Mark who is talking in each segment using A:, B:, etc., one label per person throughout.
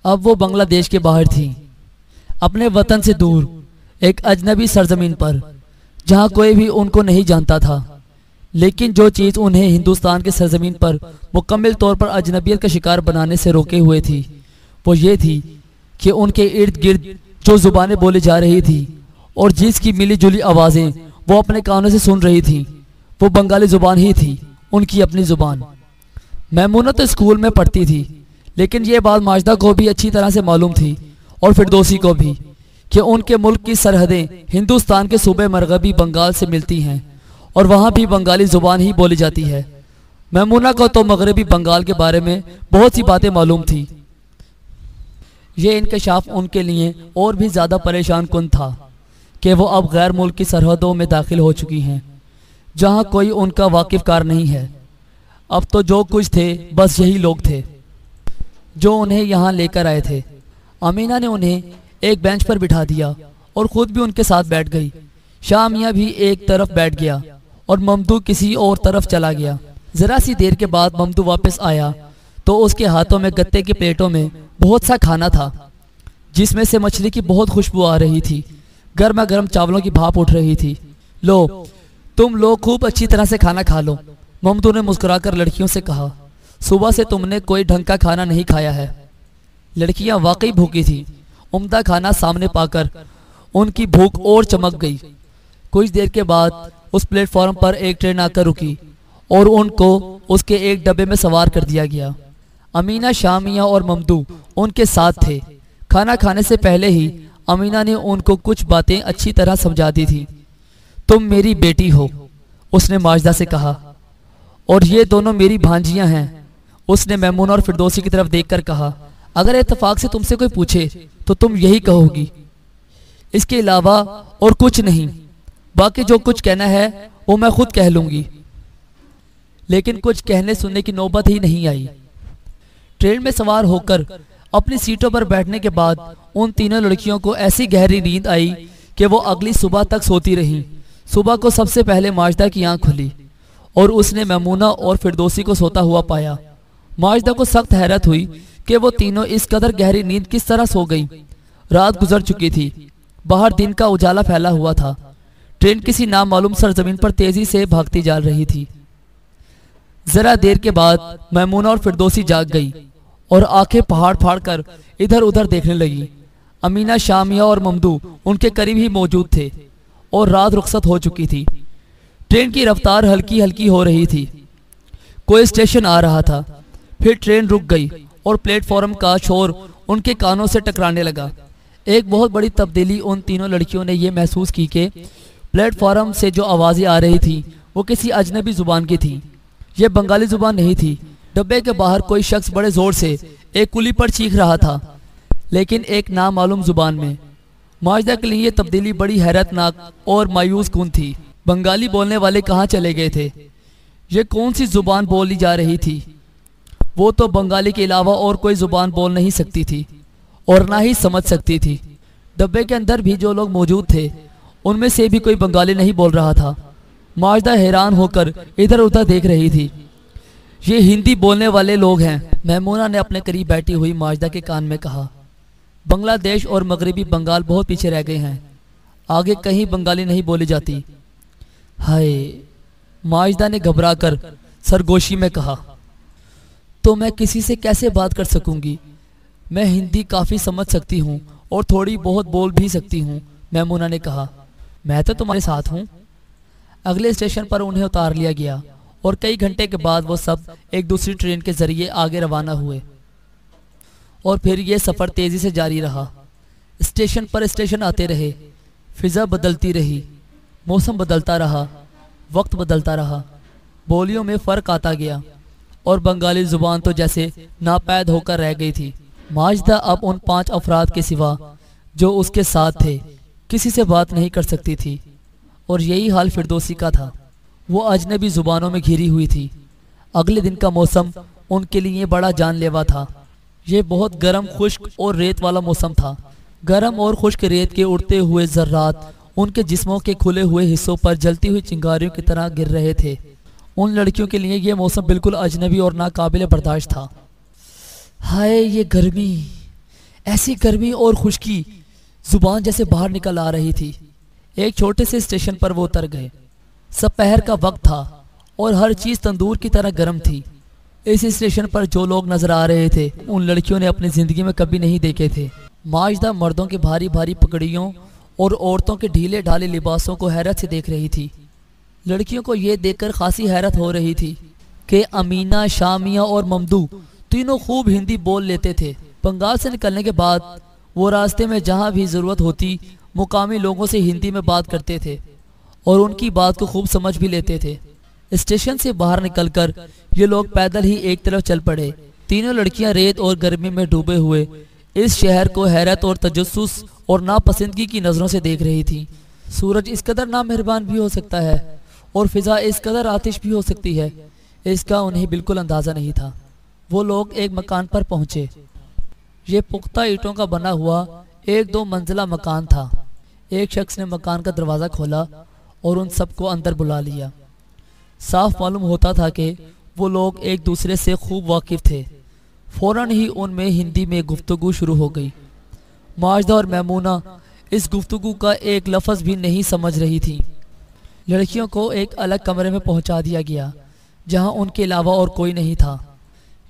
A: اب وہ بنگلہ دیش کے باہر تھیں، اپنے وطن سے دور، ایک اجنبی سرزمین پر، جہاں کوئی بھی ان کو نہیں جانتا تھا۔ لیکن جو چیز انہیں ہندوستان کے سرزمین پر مکمل طور پر اجنبیت کا شکار بنانے سے روکے ہوئے تھی، وہ یہ تھی کہ ان کے ارد گرد جو زبانیں بولی جا رہی تھی اور جس کی ملی جلی آوازیں وہ اپنے کانوں سے سن رہی تھی، وہ بنگالی زبان ہی تھی، ان کی اپنی زبان۔ میمونہ تو اسکول میں پڑھتی تھی، لیکن یہ بات ماجدہ کو بھی اچھی طرح سے معلوم تھی، اور فردوسی کو بھی، کہ ان کے ملک کی سرحدیں ہندوستان کے صوبے مغربی بنگال سے ملتی ہیں، اور وہاں بھی بنگالی زبان ہی بولی جاتی ہے۔ میمونہ کو تو مغربی بنگال کے بارے میں بہت سی باتیں معلوم تھی۔ یہ انکشاف ان کے لیے اور بھی زیادہ پریشان کن تھا کہ وہ اب غیر ملک کی سرحدوں میں داخل ہو چکی ہیں، جہاں کوئی ان کا واقف کار نہیں ہے۔ اب تو جو کچھ تھے بس یہی لوگ تھے جو انہیں یہاں لے کر آئے تھے۔ امینہ نے انہیں ایک بینچ پر بٹھا دیا اور خود بھی ان کے ساتھ بیٹھ گئی۔ شاہ میاں بھی ایک طرف بیٹھ گیا اور ممدو کسی اور طرف چلا گیا۔ ذرا سی دیر کے بعد ممدو واپس آیا تو اس کے ہاتھوں میں گتے کی پلیٹوں میں بہت سا کھانا تھا، جس میں سے مچھلی کی بہت خوشبو آ رہی تھی، گرما گرم چاولوں کی بھاپ اٹھ رہی تھی۔ لو، تم لوگ خوب اچھی طرح سے کھانا کھا لو، ممدو نے مسکرا کر لڑکیوں سے کہا۔ صبح سے تم نے کوئی ڈھنگ کا کھانا نہیں کھایا ہے۔ لڑکیاں واقعی بھوکی تھی۔ عمدہ کھانا سامنے پا کر ان کی بھوک اور چمک گئی۔ کچھ دیر کے بعد اس پلیٹ فارم پر ایک ٹرین آ کر رکی اور ان کو اس کے ایک ڈبے میں سوار کر دیا گیا۔ امینہ، شاہ میاں اور ممدو ان کے ساتھ تھے۔ کھانا کھانے سے پہلے ہی امینہ نے ان کو کچھ باتیں اچھی طرح سمجھا دی تھی۔ تم میری بیٹی ہو، اس نے ماجدہ سے کہا، اور یہ دونوں میری بھانجیاں ہیں، اس نے میمونہ اور فردوسی کی طرف دیکھ کر کہا۔ اگر اتفاق سے تم سے کوئی پوچھے تو تم یہی کہو گی، اس کے علاوہ اور کچھ نہیں۔ باقی جو کچھ کہنا ہے وہ میں خود کہہ لوں گی۔ لیکن کچھ کہنے سننے کی نوبت ہی نہیں آئی۔ ٹرین میں سوار ہو کر اپنی سیٹوں پر بیٹھنے کے بعد ان تینوں لڑکیوں کو ایسی گہری نیند آئی کہ وہ اگلی صبح تک سوتی رہیں۔ صبح کو سب سے پہلے ماجدہ کی آنکھ کھلی اور اس نے میمونہ اور فردوسی کو سوتا ہوا پایا۔ ماجدہ کو سخت حیرت ہوئی کہ وہ تینوں اس قدر گہری نیند کس طرح سو گئیں۔ رات گزر چکی تھی، باہر دن کا اجالا پھیلا ہوا تھا۔ ٹرین کسی نامعلوم سرزمین پر تیزی سے بھاگتی جا رہی تھی۔ ذرا دیر کے بعد میمونہ اور فردوسی جاگ گئی اور آنکھیں پھاڑ پھاڑ کر ادھر ادھر دیکھنے لگی۔ امینہ، شاہ میاں اور ممدو ان کے قریب ہی موجود تھے اور رات رخصت ہو چکی تھی۔ ٹرین کی رفتار ہلکی ہلکی ہو رہی تھی۔ کوئی اسٹیشن آ رہا تھا، پھر ٹرین رک گئی اور پلیٹ فارم کا شور ان کے کانوں سے ٹکرانے لگا۔ ایک بہت بڑی تبدیلی ان تینوں لڑکیوں نے یہ محسوس کی کہ پلیٹ فارم سے جو آوازیں آ رہی تھی وہ کسی اجنبی زبان کی تھی۔ یہ بنگالی زبان نہیں تھی۔ ڈبے کے باہر کوئی شخص بڑے زور سے ایک کلی پر چیخ رہا تھا، لیکن ایک نامعلوم زبان میں۔ ماجدہ کے لیے یہ تبدیلی بڑی حیرت ناک اور مایوس کن تھی۔ بنگالی بولنے والے کہاں چلے گئے تھے؟ یہ کون سی زبان بولی جا رہی تھی؟ وہ تو بنگالی کے علاوہ اور کوئی زبان بول نہیں سکتی تھی اور نہ ہی سمجھ سکتی تھی۔ ڈبے کے اندر بھی جو لوگ موجود تھے ان میں سے بھی کوئی بنگالی نہیں بول رہا تھا۔ ماجدہ حیران ہو کر ادھر ادھر دیکھ رہی تھی۔ یہ ہندی بولنے والے لوگ ہیں، میمونہ نے اپنے قریب بیٹھی ہوئی ماجدہ کے کان میں کہا۔ بنگلہ دیش اور مغربی بنگال بہت پیچھے رہ گئے ہیں، آگے کہیں بنگالی نہیں بولی جاتی۔ ہائے، ماجدہ نے گھبرا کر سرگوشی میں کہا۔ تو میں کسی سے کیسے بات کر سکوں گی؟ میں ہندی کافی سمجھ سکتی ہوں اور تھوڑی بہت بول بھی سکتی ہوں، میمونہ نے کہا۔ میں تو تمہارے ساتھ ہوں۔ اگلے اسٹیشن پر انہیں اتار لیا گیا اور کئی گھنٹے کے بعد وہ سب ایک دوسری ٹرین کے ذریعے آگے روانہ ہوئے، اور پھر یہ سفر تیزی سے جاری رہا۔ اسٹیشن پر اسٹیشن آتے رہے، فضا بدلتی رہی، موسم بدلتا رہا، وقت بدلتا رہا، بولیوں میں فرق آتا گیا، اور بنگالی زبان تو جیسے ناپید ہو کر رہ گئی تھی۔ ماجدہ اب ان 5 افراد کے سوا جو اس کے ساتھ تھے کسی سے بات نہیں کر سکتی تھی، اور یہی حال فردوسی کا تھا۔ وہ اجنبی زبانوں میں گھری ہوئی تھی۔ اگلے دن کا موسم ان کے لیے بڑا جان لیوا تھا۔ یہ بہت گرم، خشک اور ریت والا موسم تھا۔ گرم اور خشک ریت کے اڑتے ہوئے ذرات ان کے جسموں کے کھلے ہوئے حصوں پر جلتی ہوئی چنگاریوں کی طرح گر رہے تھے۔ ان لڑکیوں کے لیے یہ موسم بالکل اجنبی اور ناقابل برداشت تھا۔ ہائے، یہ گرمی! ایسی گرمی اور خشکی زبان جیسے باہر نکل آ رہی تھی۔ ایک چھوٹے سے اسٹیشن پر وہ اتر گئے۔ سپہر کا وقت تھا اور ہر چیز تندور کی طرح گرم تھی۔ اس اسٹیشن پر جو لوگ نظر آ رہے تھے ان لڑکیوں نے اپنی زندگی میں کبھی نہیں دیکھے تھے۔ ماجدہ مردوں کے بھاری بھاری پگڑیوں اور عورتوں کے ڈھیلے ڈھالے لباسوں کو حیرت سے دیکھ رہی تھی۔ لڑکیوں کو یہ دیکھ کر خاصی حیرت ہو رہی تھی کہ امینہ، شامیہ اور ممدو تینوں خوب ہندی بول لیتے تھے۔ بنگال سے نکلنے کے بعد وہ راستے میں جہاں بھی ضرورت ہوتی مقامی لوگوں سے ہندی میں بات کرتے تھے اور ان کی بات کو خوب سمجھ بھی لیتے تھے۔ اسٹیشن سے باہر نکل کر یہ لوگ پیدل ہی ایک طرف چل پڑے۔ تینوں لڑکیاں ریت اور گرمی میں ڈوبے ہوئے اس شہر کو حیرت اور تجسس اور ناپسندگی کی نظروں سے دیکھ رہی تھی۔ سورج اس قدر نامہربان بھی ہو سکتا ہے اور فضا اس قدر آتش بھی ہو سکتی ہے، اس کا انہیں بالکل اندازہ نہیں تھا۔ وہ لوگ ایک مکان پر پہنچے۔ یہ پختہ اینٹوں کا بنا ہوا ایک 2 منزلہ مکان تھا۔ ایک شخص نے مکان کا دروازہ کھولا اور ان سب کو اندر بلا لیا۔ صاف معلوم ہوتا تھا کہ وہ لوگ ایک دوسرے سے خوب واقف تھے۔ فوراً ہی ان میں ہندی میں گفتگو شروع ہو گئی۔ ماجدہ اور میمونہ اس گفتگو کا ایک لفظ بھی نہیں سمجھ رہی تھی۔ لڑکیوں کو ایک الگ کمرے میں پہنچا دیا گیا جہاں ان کے علاوہ اور کوئی نہیں تھا۔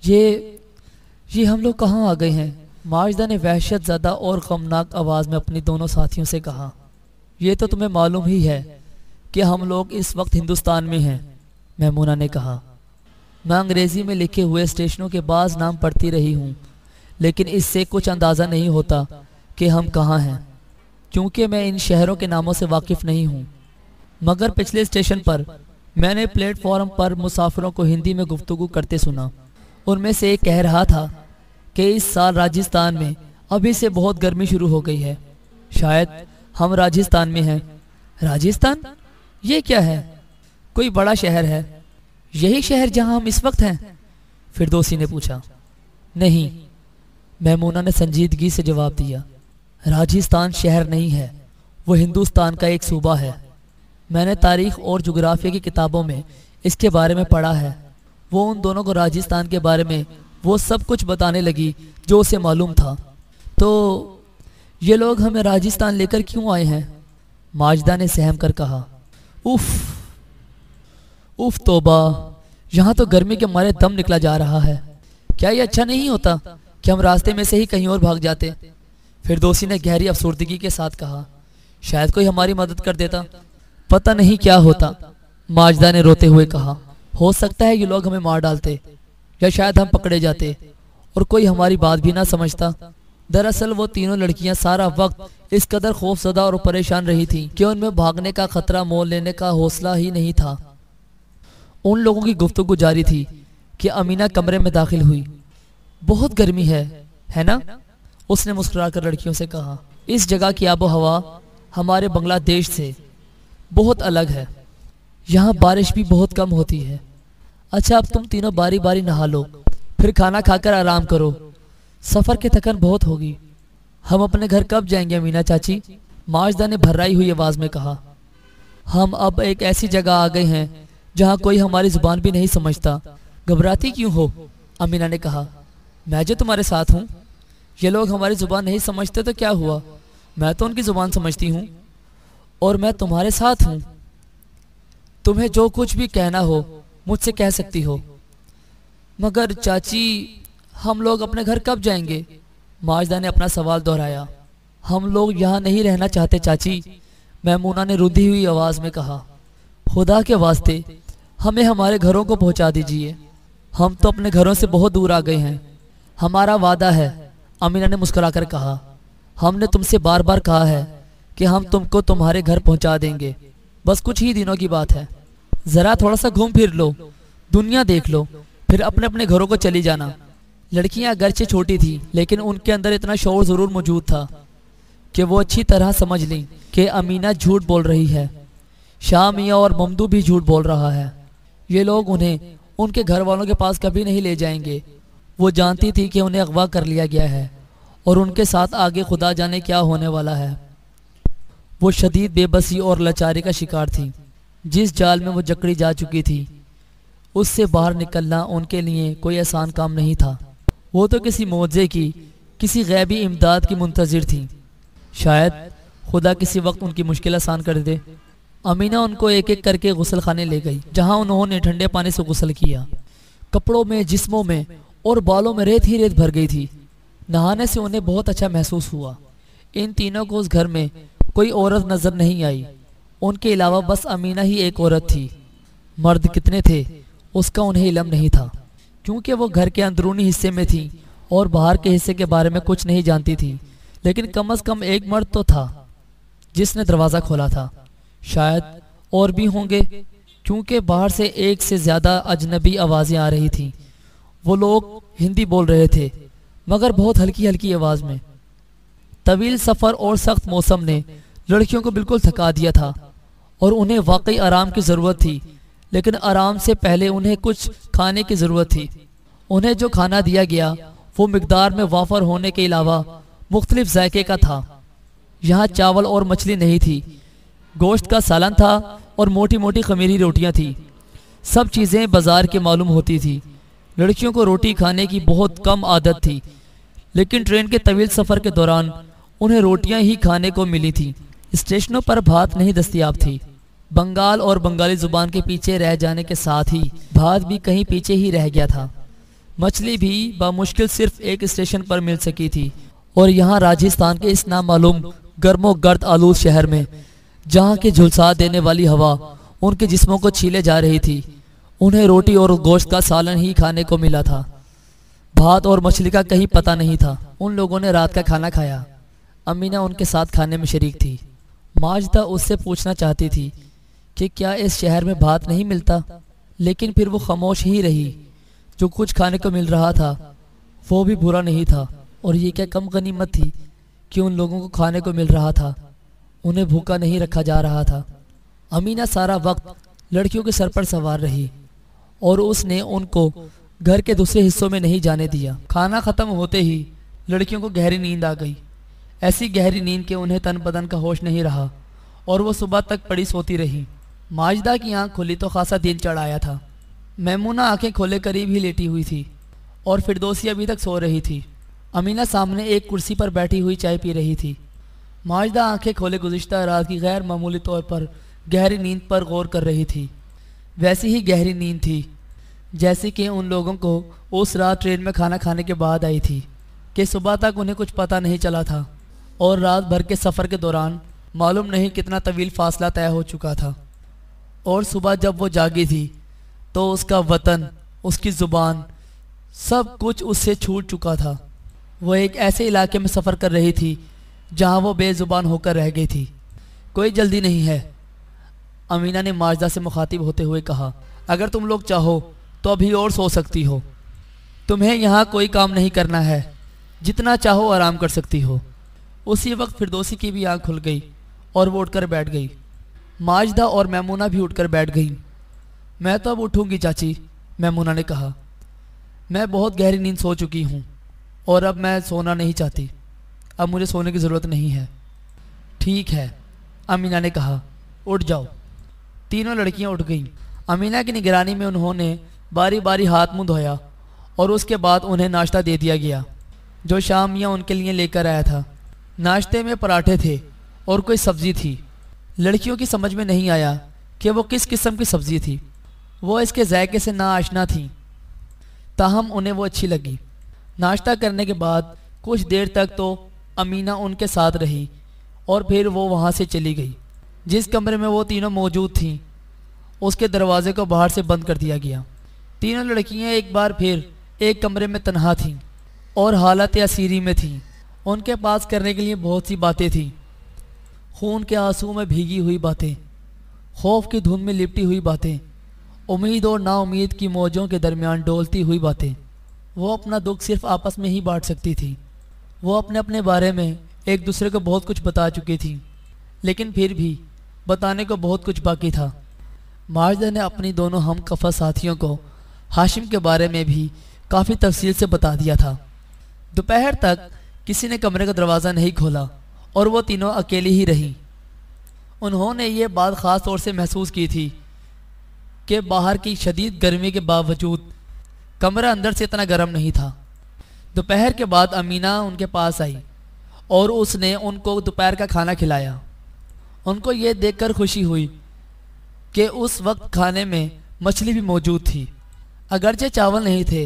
A: یہ ہم لوگ کہاں آ گئے ہیں؟ ماجدہ نے وحشت زدہ اور غمناک آواز میں اپنی دونوں ساتھیوں سے کہا۔ یہ تو تمہیں معلوم ہی ہے کہ ہم لوگ اس وقت ہندوستان میں ہیں، میمونہ نے کہا۔ میں انگریزی میں لکھے ہوئے اسٹیشنوں کے بعض نام پڑھتی رہی ہوں، لیکن اس سے کچھ اندازہ نہیں ہوتا کہ ہم کہاں ہیں، کیونکہ میں ان شہروں کے ناموں سے واقف نہیں ہوں۔ مگر پچھلے اسٹیشن پر میں نے پلیٹ فارم پر مسافروں کو ہندی میں گفتگو کرتے سنا۔ ان میں سے ایک کہہ رہا تھا کہ اس سال راجستھان میں ابھی سے بہت گرمی شروع ہو گئی ہے۔ شاید ہم راجستھان میں ہیں۔ راجستھان؟ یہ کیا ہے؟ کوئی بڑا شہر ہے؟ یہی شہر جہاں ہم اس وقت ہیں؟ فردوسی نے پوچھا۔ نہیں، میمونہ نے سنجیدگی سے جواب دیا۔ راجستھان شہر نہیں ہے، وہ ہندوستان کا ایک صوبہ ہے۔ میں نے تاریخ اور جغرافیہ کی کتابوں میں اس کے بارے میں پڑھا ہے۔ وہ ان دونوں کو راجستھان کے بارے میں وہ سب کچھ بتانے لگی جو اسے معلوم تھا۔ تو یہ لوگ ہمیں راجستھان لے کر کیوں آئے ہیں؟ ماجدہ نے سہم کر کہا۔ اف توبہ، یہاں تو گرمی کے مارے دم نکلا جا رہا ہے۔ کیا یہ اچھا نہیں ہوتا کہ ہم راستے میں سے ہی کہیں اور بھاگ جاتے؟ فردوسی نے گہری افسردگی کے ساتھ کہا۔ شاید کوئی ہماری مدد کر دیتا۔ پتہ نہیں کیا ہوتا، ماجدہ نے روتے ہوئے کہا۔ ہو سکتا ہے یہ لوگ ہمیں مار ڈالتے، یا شاید ہم پکڑے جاتے اور کوئی ہماری بات بھی نہ سمجھتا۔ دراصل وہ تینوں لڑکیاں سارا وقت اس قدر خوف زدہ اور پریشان رہی تھیں کہ ان میں بھاگنے کا خطرہ مول لینے کا حوصلہ ہی نہیں تھا۔ ان لوگوں کی گفتگو جاری تھی کہ امینہ کمرے میں داخل ہوئی۔ بہت گرمی ہے نا؟ اس نے مسکرا کر لڑکیوں سے کہا۔ اس جگہ کی آب و ہوا ہمارے بنگلہ دیش سے بہت الگ ہے، یہاں بارش بھی بہت کم ہوتی ہے۔ اچھا، اب تم تینوں باری باری نہا لو، پھر کھانا کھا کر آرام کرو، سفر کی تھکن بہت ہوگی۔ ہم اپنے گھر کب جائیں گے امینہ چاچی؟ ماجدہ نے بھرائی ہوئی آواز میں کہا۔ ہم اب ایک ایسی جگہ آ گئے ہیں جہاں کوئی ہماری زبان بھی نہیں سمجھتا۔ گھبراتی کیوں ہو؟ امینہ نے کہا۔ میں جو تمہارے ساتھ ہوں۔ یہ لوگ ہماری زبان نہیں سمجھتے تو کیا ہوا؟ میں تو ان کی زبان سمجھتی ہوں اور میں تمہارے ساتھ ہوں۔ تمہیں جو کچھ بھی کہنا ہو مجھ سے کہہ سکتی ہو۔ مگر چاچی، ہم لوگ اپنے گھر کب جائیں گے؟ ماجدہ نے اپنا سوال دہرایا۔ ہم لوگ یہاں نہیں رہنا چاہتے چاچی، میمونہ نے رودھی ہوئی آواز میں کہا۔ خدا کے واسطے ہمیں ہمارے گھروں کو پہنچا دیجیے، ہم تو اپنے گھروں سے بہت دور آ گئے ہیں۔ ہمارا وعدہ ہے، امینہ نے مسکرا کر کہا۔ ہم نے تم سے بار بار کہا ہے کہ ہم تم کو تمہارے گھر پہنچا دیں گے، بس کچھ ہی دنوں کی بات ہے۔ ذرا تھوڑا سا گھوم پھر لو، دنیا دیکھ لو، پھر اپنے اپنے گھروں کو چلی جانا۔ لڑکیاں اگرچہ چھوٹی تھیں لیکن ان کے اندر اتنا شعور ضرور موجود تھا کہ وہ اچھی طرح سمجھ لیں کہ امینہ جھوٹ بول رہی ہے، شامیہ اور ممدو بھی جھوٹ بول رہا ہے۔ یہ لوگ انہیں ان کے گھر والوں کے پاس کبھی نہیں لے جائیں گے۔ وہ جانتی تھی کہ انہیں اغوا کر لیا گیا ہے اور ان کے ساتھ آگے خدا جانے کیا ہونے والا ہے۔ وہ شدید بے بسی اور لاچاری کا شکار تھی۔ جس جال میں وہ جکڑی جا چکی تھی اس سے باہر نکلنا ان کے لیے کوئی آسان کام نہیں تھا۔ وہ تو کسی معجزے کی کسی غیبی امداد کی منتظر تھیں۔ شاید خدا کسی وقت ان کی مشکل آسان کر دے۔ امینہ ان کو ایک ایک کر کے غسل خانے لے گئی، جہاں انہوں نے ٹھنڈے پانی سے غسل کیا۔ کپڑوں میں، جسموں میں اور بالوں میں ریت ہی ریت بھر گئی تھی۔ نہانے سے انہیں بہت اچھا محسوس ہوا۔ ان تینوں کو اس گھر میں کوئی عورت نظر نہیں آئی، ان کے علاوہ بس امینہ ہی ایک عورت تھی۔ مرد کتنے تھے اس کا انہیں علم نہیں تھا، کیونکہ وہ گھر کے اندرونی حصے میں تھی اور باہر کے حصے کے بارے میں کچھ نہیں جانتی تھی۔ لیکن کم از کم ایک مرد تو تھا جس نے دروازہ کھولا تھا۔ شاید اور بھی ہوں گے، کیونکہ باہر سے ایک سے زیادہ اجنبی آوازیں آ رہی تھیں۔ وہ لوگ ہندی بول رہے تھے، مگر بہت ہلکی ہلکی آواز میں۔ طویل سفر اور سخت موسم نے لڑکیوں کو بالکل تھکا دیا تھا اور انہیں واقعی آرام کی ضرورت تھی، لیکن آرام سے پہلے انہیں کچھ کھانے کی ضرورت تھی۔ انہیں جو کھانا دیا گیا وہ مقدار میں وافر ہونے کے علاوہ مختلف ذائقے کا تھا۔ یہاں چاول اور مچھلی نہیں تھی، گوشت کا سالن تھا اور موٹی موٹی خمیری روٹیاں تھیں۔ سب چیزیں بازار کے معلوم ہوتی تھی۔ لڑکیوں کو روٹی کھانے کی بہت کم عادت تھی، لیکن ٹرین کے طویل سفر کے دوران انہیں روٹیاں ہی کھانے کو ملی تھی۔ اسٹیشنوں پر بھات نہیں دستیاب تھی۔ بنگال اور بنگالی زبان کے پیچھے رہ جانے کے ساتھ ہی بھات بھی کہیں پیچھے ہی رہ گیا تھا۔ مچھلی بھی بمشکل صرف ایک اسٹیشن پر مل سکی تھی، اور یہاں راجستھان کے اس نامعلوم گرم و گرد آلود شہر میں، جہاں کی جھلسا دینے والی ہوا ان کے جسموں کو چھیلے جا رہی تھی، انہیں روٹی اور گوشت کا سالن ہی کھانے کو ملا تھا۔ بھات اور مچھلی کا کہیں پتہ نہیں تھا۔ ان لوگوں نے رات کا کھانا کھایا۔ امینہ ان کے ساتھ کھانے میں شریک تھی۔ ماجدہ اس سے پوچھنا چاہتی تھی کہ کیا اس شہر میں بھات نہیں ملتا، لیکن پھر وہ خاموش ہی رہی۔ جو کچھ کھانے کو مل رہا تھا وہ بھی برا نہیں تھا، اور یہ کیا کم غنیمت تھی کہ ان لوگوں کو کھانے کو مل رہا تھا، انہیں بھوکا نہیں رکھا جا رہا تھا۔ امینہ سارا وقت لڑکیوں کے سر پر سوار رہی، اور اس نے ان کو گھر کے دوسرے حصوں میں نہیں جانے دیا۔ کھانا ختم ہوتے ہی لڑکیوں کو گہری نیند آ گئی، ایسی گہری نیند کہ انہیں تن بدن کا ہوش نہیں رہا، اور وہ صبح تک پڑی سوتی رہی۔ ماجدہ کی آنکھ کھلی تو خاصا دن چڑھ آیا تھا۔ میمونہ آنکھیں کھولے قریب ہی لیٹی ہوئی تھی، اور فردوسی ابھی تک سو رہی تھی۔ امینہ سامنے ایک کرسی پر بیٹھی ہوئی چائے پی رہی تھی۔ ماجدہ آنکھیں کھولے گزشتہ رات کی غیر معمولی طور پر گہری نیند پر غور کر رہی تھی۔ ویسی ہی گہری نیند تھی جیسے کہ ان لوگوں کو اس رات ٹرین میں کھانا کھانے کے بعد آئی تھی، کہ صبح تک انہیں کچھ پتہ نہیں چلا تھا، اور رات بھر کے سفر کے دوران معلوم نہیں کتنا طویل فاصلہ طے ہو چکا تھا، اور صبح جب وہ جاگی تھی تو اس کا وطن، اس کی زبان، سب کچھ اس سے چھوٹ چکا تھا۔ وہ ایک ایسے علاقے میں سفر کر رہی تھی جہاں وہ بے زبان ہو کر رہ گئی تھی۔ کوئی جلدی نہیں ہے، امینہ نے ماجدہ سے مخاطب ہوتے ہوئے کہا۔ اگر تم لوگ چاہو تو ابھی اور سو سکتی ہو، تمہیں یہاں کوئی کام نہیں کرنا ہے، جتنا چاہو آرام کر سکتی ہو۔ اسی وقت فردوسی کی بھی آنکھ کھل گئی اور وہ اٹھ کر بیٹھ گئی۔ ماجدہ اور میمونہ بھی اٹھ کر بیٹھ گئیں۔ میں تو اب اٹھوں گی چاچی، میمونہ نے کہا۔ میں بہت گہری نیند سو چکی ہوں، اور اب میں سونا نہیں چاہتی، اب مجھے سونے کی ضرورت نہیں ہے۔ ٹھیک ہے، امینہ نے کہا، اٹھ جاؤ۔ تینوں لڑکیاں اٹھ گئیں۔ امینہ کی نگرانی میں انہوں نے باری باری ہاتھ منہ دھویا، اور اس کے بعد انہیں ناشتہ دے دیا گیا جو شام میاں ان کے لیے لے کر آیا تھا۔ ناشتے میں پراٹھے تھے اور کوئی سبزی تھی۔ لڑکیوں کی سمجھ میں نہیں آیا کہ وہ کس قسم کی سبزی تھی، وہ اس کے ذائقے سے ناآشنا تھیں، تاہم انہیں وہ اچھی لگی۔ ناشتہ کرنے کے بعد کچھ دیر تک تو امینہ ان کے ساتھ رہی، اور پھر وہ وہاں سے چلی گئی۔ جس کمرے میں وہ تینوں موجود تھیں اس کے دروازے کو باہر سے بند کر دیا گیا۔ تینوں لڑکیاں ایک بار پھر ایک کمرے میں تنہا تھیں اور حالت اسیری میں تھیں۔ ان کے پاس کرنے کے لیے بہت سی باتیں تھیں، خون کے آنسو میں بھیگی ہوئی باتیں، خوف کی دھن میں لپٹی ہوئی باتیں، امید اور نا امید کی موجوں کے درمیان ڈولتی ہوئی باتیں۔ وہ اپنا دکھ صرف آپس میں ہی بانٹ سکتی تھی۔ وہ اپنے اپنے بارے میں ایک دوسرے کو بہت کچھ بتا چکی تھیں، لیکن پھر بھی بتانے کو بہت کچھ باقی تھا۔ ماجدہ نے اپنی دونوں ہم کفا ساتھیوں کو ہاشم کے بارے میں بھی کافی تفصیل سے بتا دیا تھا۔ دوپہر تک کسی نے کمرے کا دروازہ نہیں کھولا، اور وہ تینوں اکیلی ہی رہیں۔ انہوں نے یہ بات خاص طور سے محسوس کی تھی کہ باہر کی شدید گرمی کے باوجود کمرہ اندر سے اتنا گرم نہیں تھا۔ دوپہر کے بعد امینہ ان کے پاس آئی اور اس نے ان کو دوپہر کا کھانا کھلایا۔ ان کو یہ دیکھ کر خوشی ہوئی کہ اس وقت کھانے میں مچھلی بھی موجود تھی۔ اگرچہ چاول نہیں تھے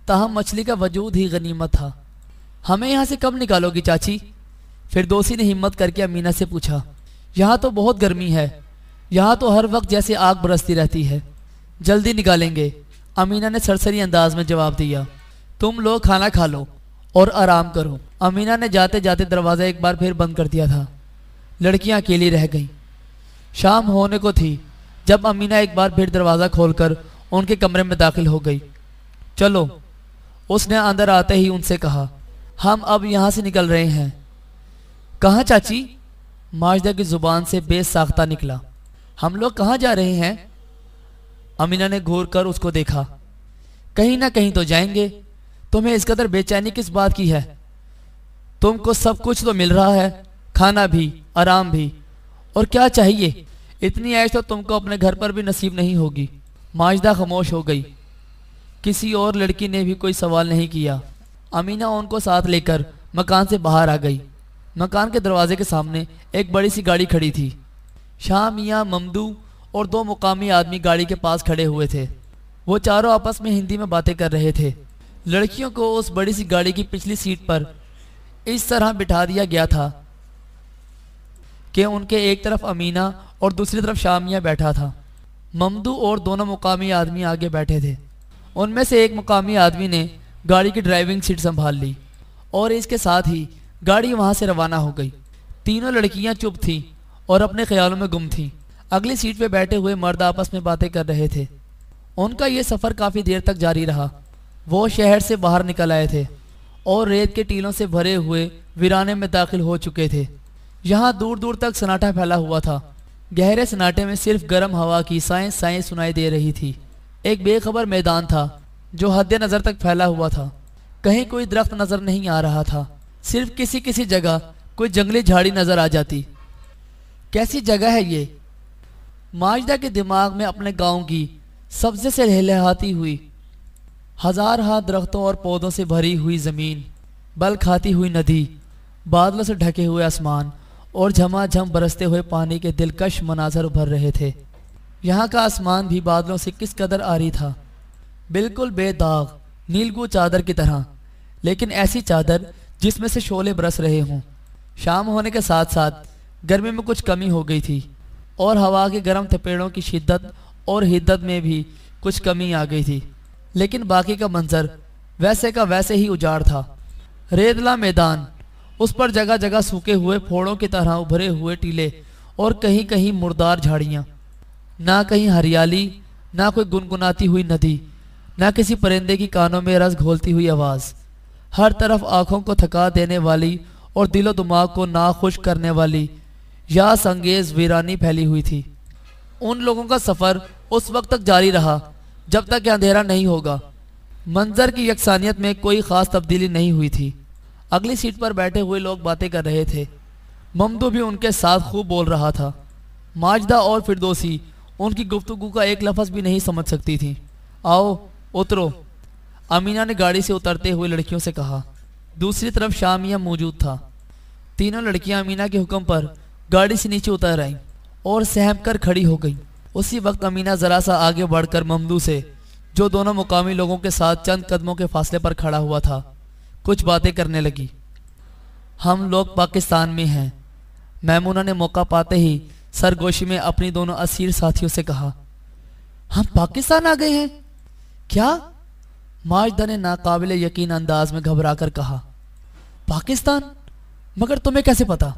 A: تاہم مچھلی کا وجود ہی غنیمت تھا۔ ہمیں یہاں سے کب نکالو گی چاچی؟ فردوسی نے ہمت کر کے امینہ سے پوچھا۔ یہاں تو بہت گرمی ہے، یہاں تو ہر وقت جیسے آگ برستی رہتی ہے۔ جلدی نکالیں گے، امینہ نے سرسری انداز میں جواب دیا۔ تم لوگ کھانا کھا لو اور آرام کرو۔ امینہ نے جاتے جاتے دروازہ ایک بار پھر بند کر دیا تھا۔ لڑکیاں اکیلی رہ گئیں۔ شام ہونے کو تھی جب امینہ ایک بار پھر دروازہ کھول کر ان کے کمرے میں داخل ہو گئی۔ چلو، اس نے اندر آتے ہی ان سے کہا، ہم اب یہاں سے نکل رہے ہیں۔ کہاں چاچی؟ ماجدہ کی زبان سے بے ساختہ نکلا۔ ہم لوگ کہاں جا رہے ہیں؟ امینہ نے گھور کر اس کو دیکھا۔ کہیں نہ کہیں تو جائیں گے، تمہیں اس قدر بے چینی کس بات کی ہے؟ تم کو سب کچھ تو مل رہا ہے، کھانا بھی، آرام بھی، اور کیا چاہیے؟ اتنی عیش تو تم کو اپنے گھر پر بھی نصیب نہیں ہوگی۔ ماجدہ خاموش ہو گئی۔ کسی اور لڑکی نے بھی کوئی سوال نہیں کیا۔ امینہ ان کو ساتھ لے کر مکان سے باہر آ گئی۔ مکان کے دروازے کے سامنے ایک بڑی سی گاڑی کھڑی تھی۔ شاہ میاں، ممدو اور دو مقامی آدمی گاڑی کے پاس کھڑے ہوئے تھے۔ وہ چاروں آپس میں ہندی میں باتیں کر رہے تھے۔ لڑکیوں کو اس بڑی سی گاڑی کی پچھلی سیٹ پر اس طرح بٹھا دیا گیا تھا کہ ان کے ایک طرف امینہ اور دوسری طرف شاہ میاں بیٹھا تھا۔ ممدو اور دونوں مقامی آدمی آگے بیٹھے تھے۔ ان میں سے ایک مقامی آدمی نے گاڑی کی ڈرائیونگ سیٹ سنبھال لی اور اس کے ساتھ ہی گاڑی وہاں سے روانہ ہو گئی۔ تینوں لڑکیاں چپ تھیں اور اپنے خیالوں میں گم تھیں۔ اگلی سیٹ پہ بیٹھے ہوئے مرد آپس میں باتیں کر رہے تھے۔ ان کا یہ سفر کافی دیر تک جاری رہا۔ وہ شہر سے باہر نکل آئے تھے اور ریت کے ٹیلوں سے بھرے ہوئے ویرانے میں داخل ہو چکے تھے۔ یہاں دور دور تک سناٹا پھیلا ہوا تھا۔ گہرے سناٹے میں صرف گرم ہوا کی سائیں سائیں سنائی دے رہی تھی۔ ایک بے خبر میدان تھا جو حد نظر تک پھیلا ہوا تھا۔ کہیں کوئی درخت نظر نہیں آ رہا تھا، صرف کسی کسی جگہ کوئی جنگلی جھاڑی نظر آ جاتی۔ کیسی جگہ ہے یہ؟ ماجدہ کے دماغ میں اپنے گاؤں کی سبزے سے لہلہاتی ہوئی ہزار ہا درختوں اور پودوں سے بھری ہوئی زمین، بل کھاتی ہوئی ندی، بادلوں سے ڈھکے ہوئے آسمان اور جھما جھم برستے ہوئے پانی کے دلکش مناظر ابھر رہے تھے۔ یہاں کا آسمان بھی بادلوں سے کس قدر عاری تھا، بالکل بے داغ نیلگو چادر کی طرح، لیکن ایسی چادر جس میں سے شعلے برس رہے ہوں۔ شام ہونے کے ساتھ ساتھ گرمی میں کچھ کمی ہو گئی تھی اور ہوا کے گرم تپیڑوں کی شدت اور حدت میں بھی کچھ کمی آ گئی تھی، لیکن باقی کا منظر ویسے کا ویسے ہی اجاڑ تھا۔ ریتلا میدان، اس پر جگہ جگہ سوکھے ہوئے پھوڑوں کی طرح ابھرے ہوئے ٹیلے اور کہیں کہیں مردار جھاڑیاں، نہ کہیں ہریالی، نہ کوئی گنگناتی ہوئی ندی، نہ کسی پرندے کی کانوں میں رس گھولتی ہوئی آواز۔ ہر طرف آنکھوں کو تھکا دینے والی اور دل و دماغ کو ناخوش کرنے والی یاس انگیز ویرانی پھیلی ہوئی تھی۔ ان لوگوں کا سفر اس وقت تک جاری رہا جب تک کہ اندھیرا نہیں ہوگا۔ منظر کی یکسانیت میں کوئی خاص تبدیلی نہیں ہوئی تھی۔ اگلی سیٹ پر بیٹھے ہوئے لوگ باتیں کر رہے تھے۔ ممدو بھی ان کے ساتھ خوب بول رہا تھا۔ ماجدہ اور فردوسی ان کی گفتگو کا ایک لفظ بھی نہیں سمجھ سکتی تھی۔ آؤ اترو، امینہ نے گاڑی سے اترتے ہوئے لڑکیوں سے کہا۔ دوسری طرف شاہ میاں موجود تھا۔ تینوں لڑکیاں امینہ کے حکم پر گاڑی سے نیچے اتر آئیں اور سہم کر کھڑی ہو گئیں۔ اسی وقت امینہ ذرا سا آگے بڑھ کر ممدو سے، جو دونوں مقامی لوگوں کے ساتھ چند قدموں کے فاصلے پر کھڑا ہوا تھا، کچھ باتیں کرنے لگی۔ ہم لوگ پاکستان میں ہیں، میمونہ نے موقع پاتے ہی سرگوشی میں اپنی دونوں اسیر ساتھیوں سے کہا۔ ہم پاکستان آ گئے ہیں؟ کیا؟ ماجدہ نے ناقابل یقین انداز میں گھبرا کر کہا۔ پاکستان؟ مگر تمہیں کیسے پتا؟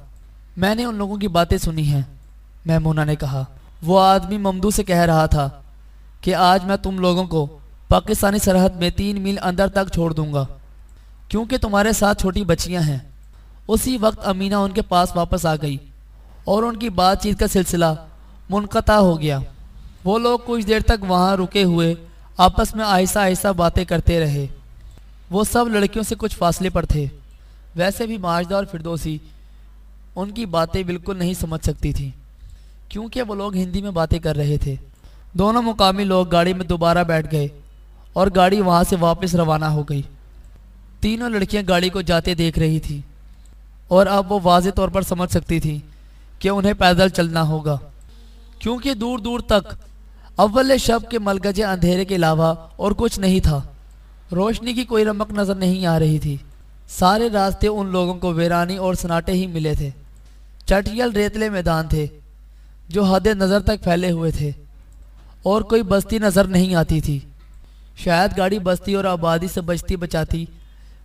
A: میں نے ان لوگوں کی باتیں سنی ہیں، میمونہ نے کہا۔ وہ آدمی ممدو سے کہہ رہا تھا کہ آج میں تم لوگوں کو پاکستانی سرحد میں 3 میل اندر تک چھوڑ دوں گا، کیونکہ تمہارے ساتھ چھوٹی بچیاں ہیں۔ اسی وقت امینہ ان کے پاس واپس آ گئی اور ان کی بات چیت کا سلسلہ منقطع ہو گیا۔ وہ لوگ کچھ دیر تک وہاں رکے ہوئے آپس میں آہستہ آہستہ باتیں کرتے رہے۔ وہ سب لڑکیوں سے کچھ فاصلے پر تھے۔ ویسے بھی ماجدہ اور فردوسی ان کی باتیں بالکل نہیں سمجھ سکتی تھیں، کیونکہ وہ لوگ ہندی میں باتیں کر رہے تھے۔ دونوں مقامی لوگ گاڑی میں دوبارہ بیٹھ گئے اور گاڑی وہاں سے واپس روانہ ہو گئی۔ تینوں لڑکیاں گاڑی کو جاتے دیکھ رہی تھی اور اب وہ واضح طور پر سمجھ سکتی تھی کہ انہیں پیدل چلنا ہوگا، کیونکہ دور دور تک اول شب کے ملگجے اندھیرے کے علاوہ اور کچھ نہیں تھا۔ روشنی کی کوئی رمق نظر نہیں آ رہی تھی۔ سارے راستے ان لوگوں کو ویرانی اور سناٹے ہی ملے تھے۔ چٹیل ریتلے میدان تھے جو حد نظر تک پھیلے ہوئے تھے اور کوئی بستی نظر نہیں آتی تھی۔ شاید گاڑی بستی اور آبادی سے بچتی بچاتی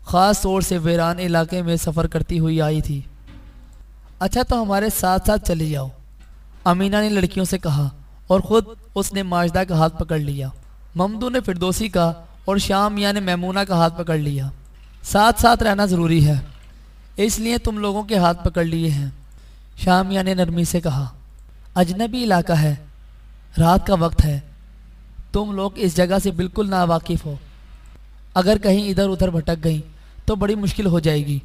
A: خاص طور سے ویران علاقے میں سفر کرتی ہوئی آئی تھی۔ اچھا تو ہمارے ساتھ ساتھ چلی جاؤ، امینہ نے لڑکیوں سے کہا اور خود اس نے ماجدہ کا ہاتھ پکڑ لیا۔ ممدو نے فردوسی کا اور شام یعنی میمونہ کا ہاتھ پکڑ لیا۔ ساتھ ساتھ رہنا ضروری ہے، اس لیے تم لوگوں کے ہاتھ پکڑ لیے ہیں، شامیہ نے نرمی سے کہا۔ اجنبی علاقہ ہے، رات کا وقت ہے، تم لوگ اس جگہ سے بالکل ناواقف ہو، اگر کہیں ادھر ادھر بھٹک گئیں تو بڑی مشکل ہو جائے گی۔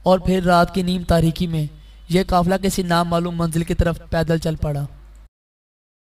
A: اور پھر رات کی نیم تاریکی میں یہ قافلہ کسی نامعلوم منزل کی طرف پیدل چل پڑا۔